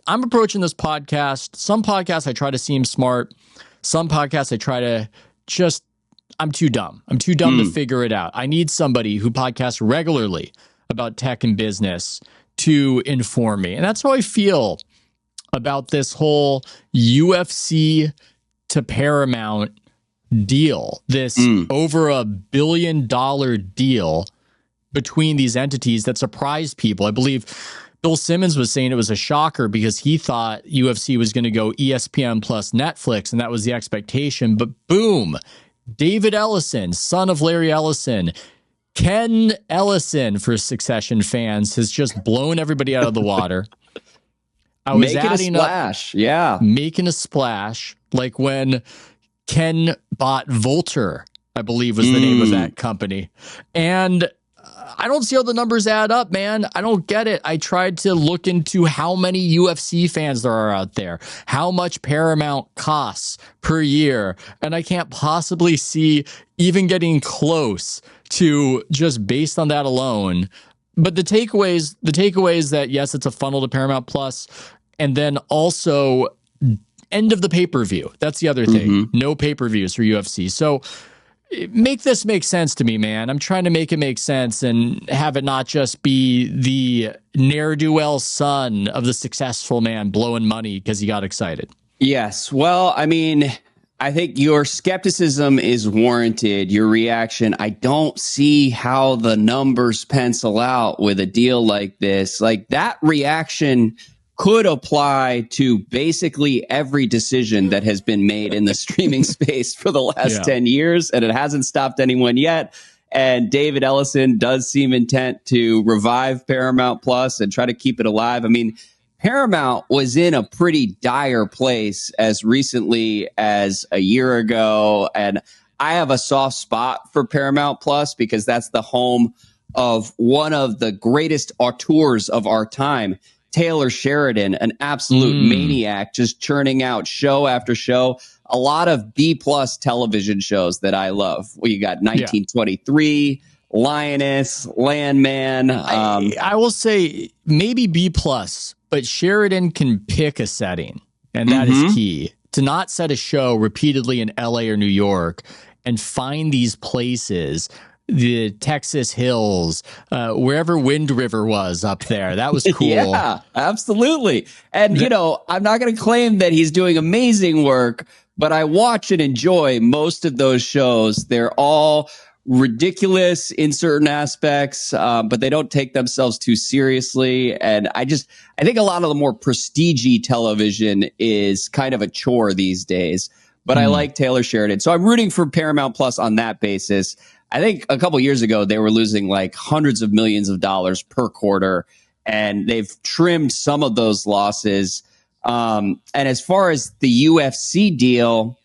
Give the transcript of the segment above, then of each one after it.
I'm approaching this podcast. Some podcasts I try to seem smart. Some podcasts I try to just, I'm too dumb. I'm too dumb to figure it out. I need somebody who podcasts regularly about tech and business to inform me. And that's how I feel about this whole UFC to Paramount deal, this over $1 billion deal between these entities that surprised people. I believe Bill Simmons was saying it was a shocker because he thought UFC was going to go ESPN plus Netflix, and that was the expectation. But boom, David Ellison, son of Larry Ellison, Ken Ellison for Succession fans, has just blown everybody out of the water. I was making a splash. Making a splash, like when Ken bought Volter, I believe was the name of that company. And I don't see how the numbers add up, man. I don't get it. I tried to look into how many UFC fans there are out there, how much Paramount costs per year, and I can't possibly see even getting close to just based on that alone. But the takeaway is that, yes, it's a funnel to Paramount Plus, and then also end of the pay-per-view. That's the other thing. No pay-per-views for UFC. So make this make sense to me, man. I'm trying to make it make sense and have it not just be the ne'er-do-well son of the successful man blowing money because he got excited. Yes. Well, I mean, I think your skepticism is warranted. Your reaction, I don't see how the numbers pencil out with a deal like this. Like, that reaction could apply to basically every decision that has been made in the streaming space for the last 10 years, and it hasn't stopped anyone yet. And David Ellison does seem intent to revive Paramount Plus and try to keep it alive. I mean, Paramount was in a pretty dire place as recently as a year ago, and I have a soft spot for Paramount Plus because that's the home of one of the greatest auteurs of our time, Taylor Sheridan, an absolute maniac, just churning out show after show. A lot of B-plus television shows that I love. Well, you got 1923, Lioness, Landman. I will say maybe B-plus, but Sheridan can pick a setting, and that is key. To not set a show repeatedly in LA or New York and find these places, the Texas hills, wherever Wind River was up there. That was cool. Yeah, absolutely. And, you know, I'm not going to claim that he's doing amazing work, but I watch and enjoy most of those shows. They're all ridiculous in certain aspects, but they don't take themselves too seriously. And I think a lot of the more prestige-y television is kind of a chore these days. But I like Taylor Sheridan. So I'm rooting for Paramount Plus on that basis. I think a couple years ago, they were losing like hundreds of millions of dollars per quarter, and they've trimmed some of those losses. And as far as the UFC deal,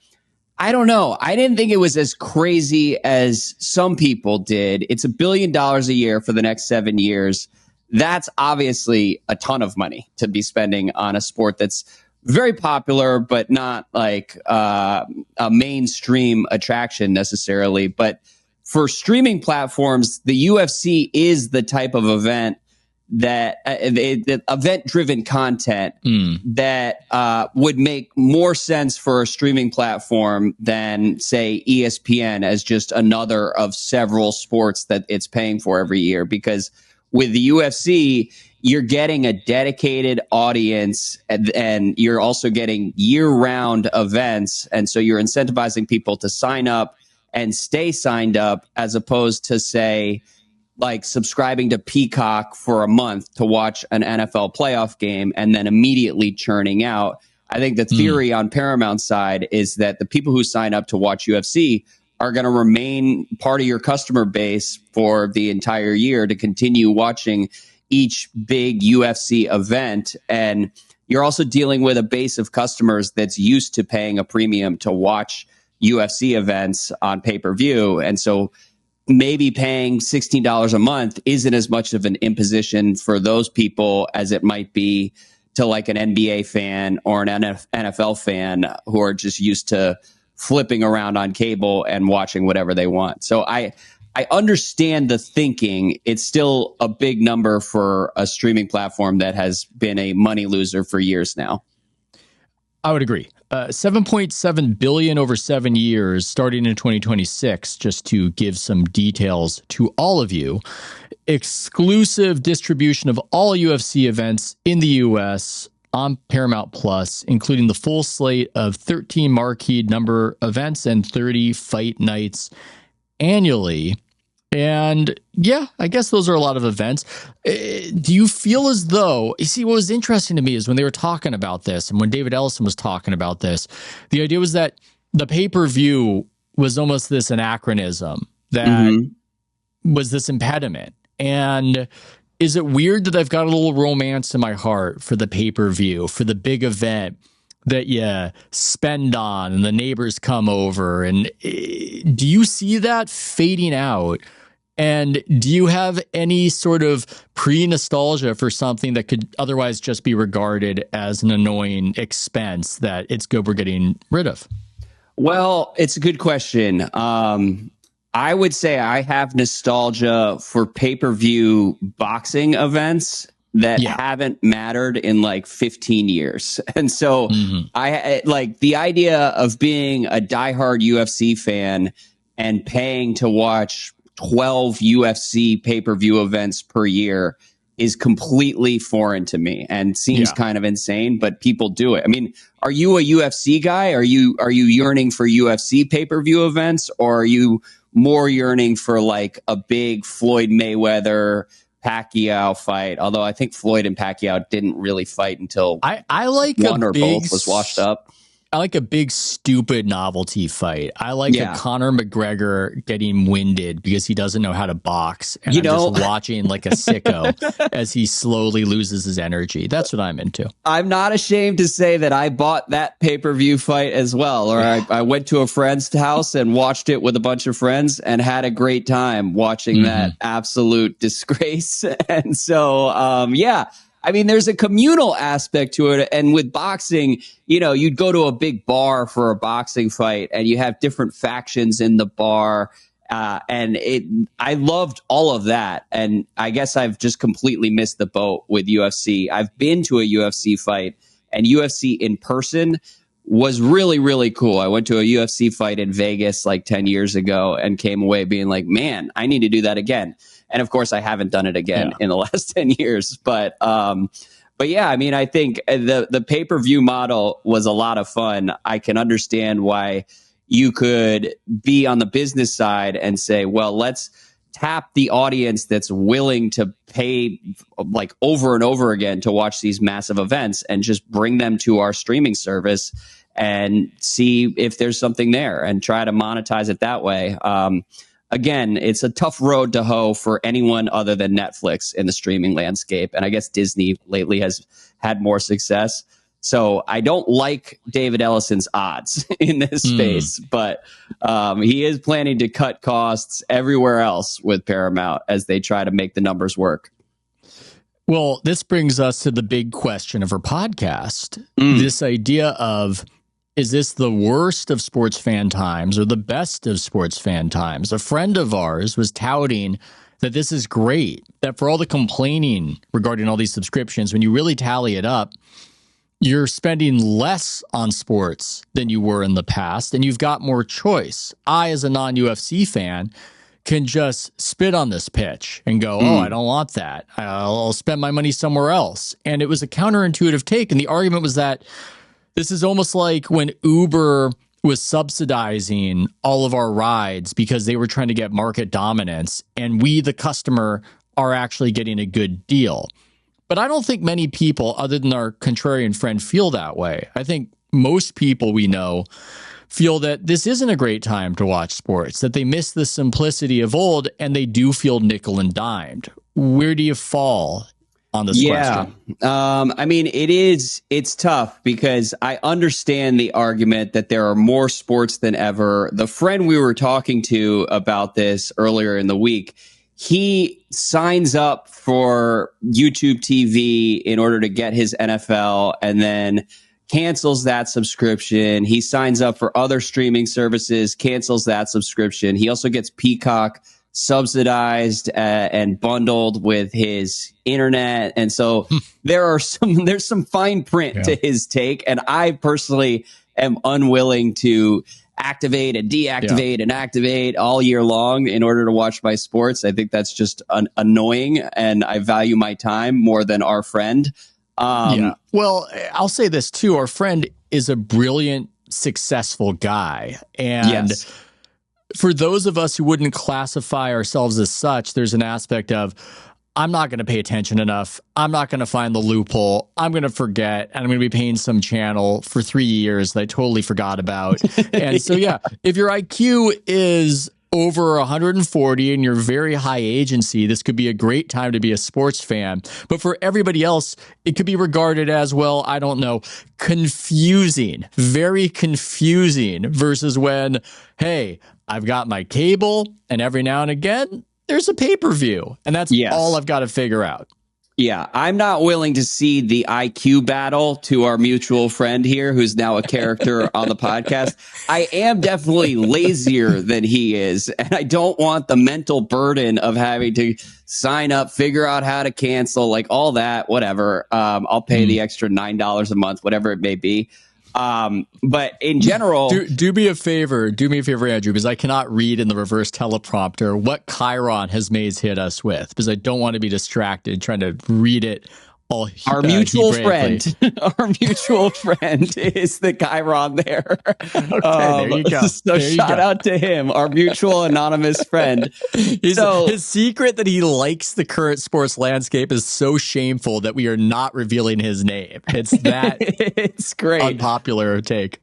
I don't know. I didn't think it was as crazy as some people did. It's $1 billion a year for the next 7 years. That's obviously a ton of money to be spending on a sport that's very popular, but not like a mainstream attraction necessarily. But for streaming platforms, the UFC is the type of event that event-driven content that would make more sense for a streaming platform than, say, ESPN as just another of several sports that it's paying for every year. Because with the UFC, you're getting a dedicated audience, and you're also getting year-round events, and so you're incentivizing people to sign up and stay signed up, as opposed to, say, like subscribing to Peacock for a month to watch an NFL playoff game and then immediately churning out. I think the theory on Paramount's side is that the people who sign up to watch UFC are going to remain part of your customer base for the entire year to continue watching each big UFC event. And you're also dealing with a base of customers that's used to paying a premium to watch UFC events on pay-per-view. And so maybe paying $16 a month isn't as much of an imposition for those people as it might be to like an NBA fan or an NFL fan who are just used to flipping around on cable and watching whatever they want. So I I understand the thinking. It's still a big number for a streaming platform that has been a money loser for years now. I would agree. 7.7 billion over 7 years, starting in 2026, just to give some details to all of you. Exclusive distribution of all UFC events in the US on Paramount Plus, including the full slate of 13 marquee number events and 30 fight nights annually. And yeah, I guess those are a lot of events. Do you feel as though, you see, what was interesting to me is when they were talking about this and when David Ellison was talking about this, the idea was that the pay-per-view was almost this anachronism that was this impediment. And is it weird that I've got a little romance in my heart for the pay-per-view, for the big event that you spend on and the neighbors come over? And do you see that fading out? And do you have any sort of pre-nostalgia for something that could otherwise just be regarded as an annoying expense that it's good we're getting rid of? Well, it's a good question. I would say I have nostalgia for pay-per-view boxing events that haven't mattered in like 15 years. And so I like the idea of being a diehard UFC fan and paying to watch 12 UFC pay-per-view events per year is completely foreign to me and seems kind of insane, but people do it. I mean, are you a UFC guy? Are you yearning for UFC pay-per-view events, or are you more yearning for like a big Floyd Mayweather Pacquiao fight? Although I think Floyd and Pacquiao didn't really fight until I like one a or big, both was washed up. I like a big, stupid novelty fight. I like a Conor McGregor getting winded because he doesn't know how to box. And I'm just watching like a sicko as he slowly loses his energy. That's what I'm into. I'm not ashamed to say that I bought that pay-per-view fight as well. Or I went to a friend's house and watched it with a bunch of friends and had a great time watching that absolute disgrace. And so, I mean, there's a communal aspect to it. And with boxing, you know, you'd go to a big bar for a boxing fight and you have different factions in the bar. I loved all of that. And I guess I've just completely missed the boat with UFC. I've been to a UFC fight, and UFC in person was really, really cool. I went to a UFC fight in Vegas like 10 years ago and came away being like, man, I need to do that again. And of course, I haven't done it again in the last 10 years. But yeah, I mean, I think the pay-per-view model was a lot of fun. I can understand why you could be on the business side and say, well, let's tap the audience that's willing to pay like over and over again to watch these massive events and just bring them to our streaming service and see if there's something there and try to monetize it that way. Again, it's a tough road to hoe for anyone other than Netflix in the streaming landscape. And I guess Disney lately has had more success. So I don't like David Ellison's odds in this space, but he is planning to cut costs everywhere else with Paramount as they try to make the numbers work. Well, this brings us to the big question of our podcast. This idea of, is this the worst of sports fan times or the best of sports fan times? A friend of ours was touting that this is great, that for all the complaining regarding all these subscriptions, when you really tally it up, you're spending less on sports than you were in the past, and you've got more choice. I, as a non-UFC fan, can just spit on this pitch and go, oh, I don't want that. I'll spend my money somewhere else. And it was a counterintuitive take. And the argument was that this is almost like when Uber was subsidizing all of our rides because they were trying to get market dominance, and we, the customer, are actually getting a good deal. But I don't think many people, other than our contrarian friend, feel that way. I think most people we know feel that this isn't a great time to watch sports, that they miss the simplicity of old, and they do feel nickel and dimed. Where do you fall on this question? I mean, it's tough because I understand the argument that there are more sports than ever. The friend we were talking to about this earlier in the week, he signs up for YouTube TV in order to get his NFL and then cancels that subscription. He signs up for other streaming services, cancels that subscription. He also gets Peacock subsidized and bundled with his internet. And so there's some fine print to his take. And I personally am unwilling to activate and deactivate and activate all year long in order to watch my sports. I think that's just annoying, and I value my time more than our friend. Well, I'll say this too. Our friend is a brilliant, successful guy. And for those of us who wouldn't classify ourselves as such, there's an aspect of, I'm not going to pay attention enough. I'm not going to find the loophole. I'm going to forget. And I'm going to be paying some channel for 3 years that I totally forgot about. And so, if your IQ is over 140 and you're very high agency, this could be a great time to be a sports fan. But for everybody else, it could be regarded as, well, I don't know, confusing, very confusing, versus when, hey, I've got my cable and every now and again, there's a pay-per-view, and that's all I've got to figure out. Yeah, I'm not willing to see the IQ battle to our mutual friend here, who's now a character on the podcast. I am definitely lazier than he is, and I don't want the mental burden of having to sign up, figure out how to cancel, like all that, whatever. I'll pay the extra $9 a month, whatever it may be. But in general, do me a favor, Andrew, because I cannot read in the reverse teleprompter what Chiron has Mays hit us with, because I don't want to be distracted trying to read it all. Our mutual friend is the Chiron there. Okay, there you go. So shout out to him, our mutual anonymous friend. His secret that he likes the current sports landscape is so shameful that we are not revealing his name. It's that it's great. Unpopular take.